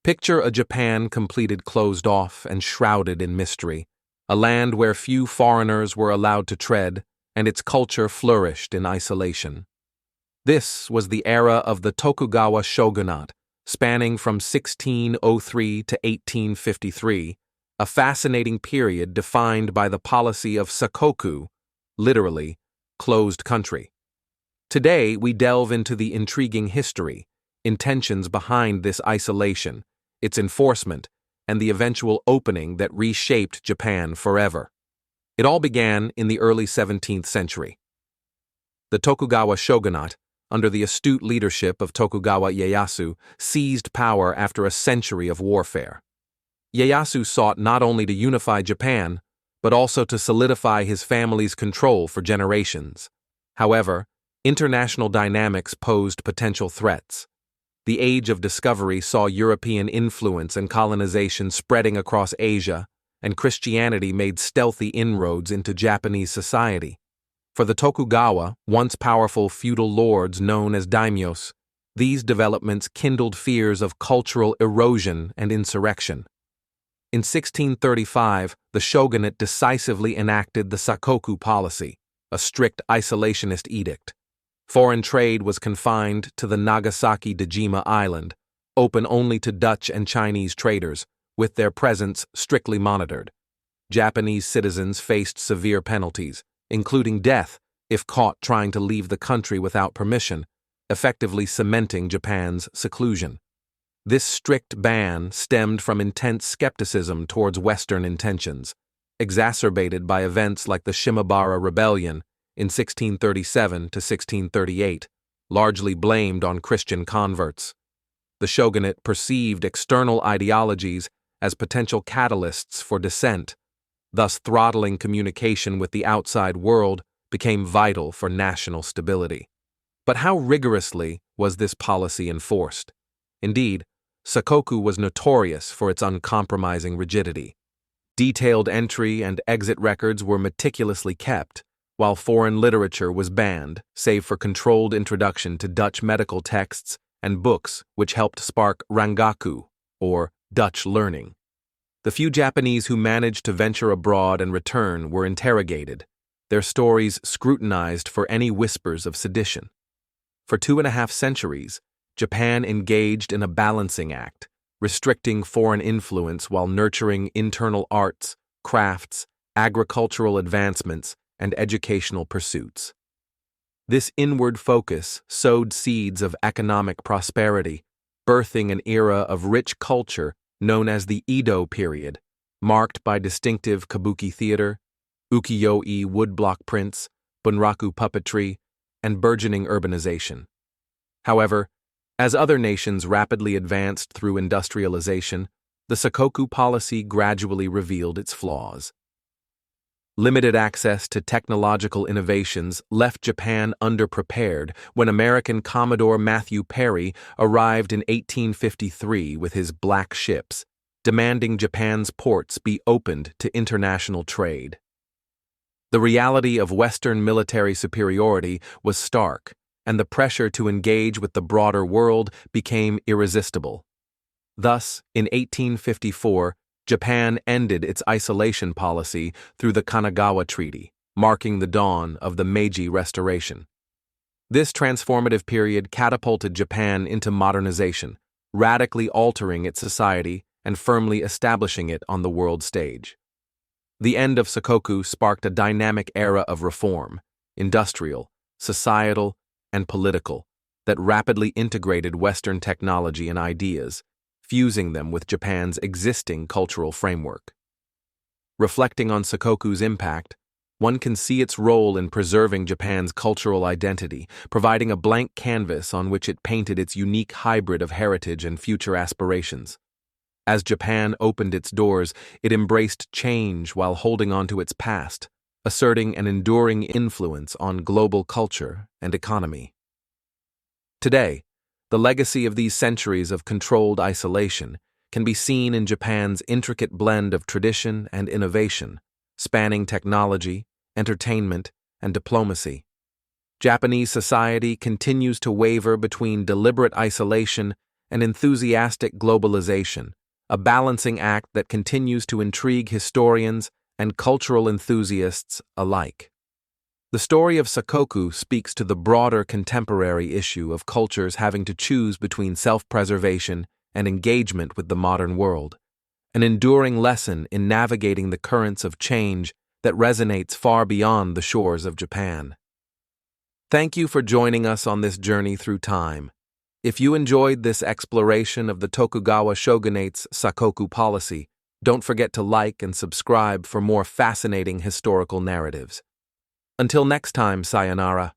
Picture a Japan completed closed off and shrouded in mystery, a land where few foreigners were allowed to tread, and its culture flourished in isolation. This was the era of the Tokugawa shogunate, spanning from 1603 to 1853, a fascinating period defined by the policy of Sakoku, literally, closed country. Today, we delve into the intriguing history, intentions behind this isolation, its enforcement, and the eventual opening that reshaped Japan forever. It all began in the early 17th century. The Tokugawa shogunate, under the astute leadership of Tokugawa Ieyasu, seized power after a century of warfare. Ieyasu sought not only to unify Japan, but also to solidify his family's control for generations. However, international dynamics posed potential threats. The Age of Discovery saw European influence and colonization spreading across Asia, and Christianity made stealthy inroads into Japanese society. For the Tokugawa, once powerful feudal lords known as daimyos, these developments kindled fears of cultural erosion and insurrection. In 1635, the shogunate decisively enacted the Sakoku policy, a strict isolationist edict. Foreign trade was confined to the Nagasaki Dejima island, open only to Dutch and Chinese traders, with their presence strictly monitored. Japanese citizens faced severe penalties, including death if caught trying to leave the country without permission, effectively cementing Japan's seclusion. This strict ban stemmed from intense skepticism towards Western intentions, exacerbated by events like the Shimabara Rebellion in 1637 to 1638, largely blamed on Christian converts. The shogunate perceived external ideologies as potential catalysts for dissent, thus throttling communication with the outside world became vital for national stability. But how rigorously was this policy enforced? Indeed, Sakoku was notorious for its uncompromising rigidity. Detailed entry and exit records were meticulously kept, while foreign literature was banned, save for controlled introduction to Dutch medical texts and books which helped spark Rangaku, or Dutch learning. The few Japanese who managed to venture abroad and return were interrogated, their stories scrutinized for any whispers of sedition. For 2.5 centuries, Japan engaged in a balancing act, restricting foreign influence while nurturing internal arts, crafts, agricultural advancements, and educational pursuits. This inward focus sowed seeds of economic prosperity, birthing an era of rich culture known as the Edo period, marked by distinctive kabuki theater, ukiyo-e woodblock prints, bunraku puppetry, and burgeoning urbanization. However, as other nations rapidly advanced through industrialization, the Sakoku policy gradually revealed its flaws. Limited access to technological innovations left Japan underprepared when American Commodore Perry arrived in 1853 with his black ships, demanding Japan's ports be opened to international trade. The reality of Western military superiority was stark, and the pressure to engage with the broader world became irresistible. Thus, in 1854, Japan ended its isolation policy through the Kanagawa Treaty, marking the dawn of the Meiji Restoration. This transformative period catapulted Japan into modernization, radically altering its society and firmly establishing it on the world stage. The end of Sakoku sparked a dynamic era of reform, industrial, societal, and political, that rapidly integrated Western technology and ideas, fusing them with Japan's existing cultural framework. Reflecting on Sakoku's impact, one can see its role in preserving Japan's cultural identity, providing a blank canvas on which it painted its unique hybrid of heritage and future aspirations. As Japan opened its doors, it embraced change while holding on to its past, asserting an enduring influence on global culture and economy. Today, the legacy of these centuries of controlled isolation can be seen in Japan's intricate blend of tradition and innovation, spanning technology, entertainment, and diplomacy. Japanese society continues to waver between deliberate isolation and enthusiastic globalization, a balancing act that continues to intrigue historians and cultural enthusiasts alike. The story of Sakoku speaks to the broader contemporary issue of cultures having to choose between self-preservation and engagement with the modern world, an enduring lesson in navigating the currents of change that resonates far beyond the shores of Japan. Thank you for joining us on this journey through time. If you enjoyed this exploration of the Tokugawa shogunate's Sakoku policy, don't forget to like and subscribe for more fascinating historical narratives. Until next time, sayonara.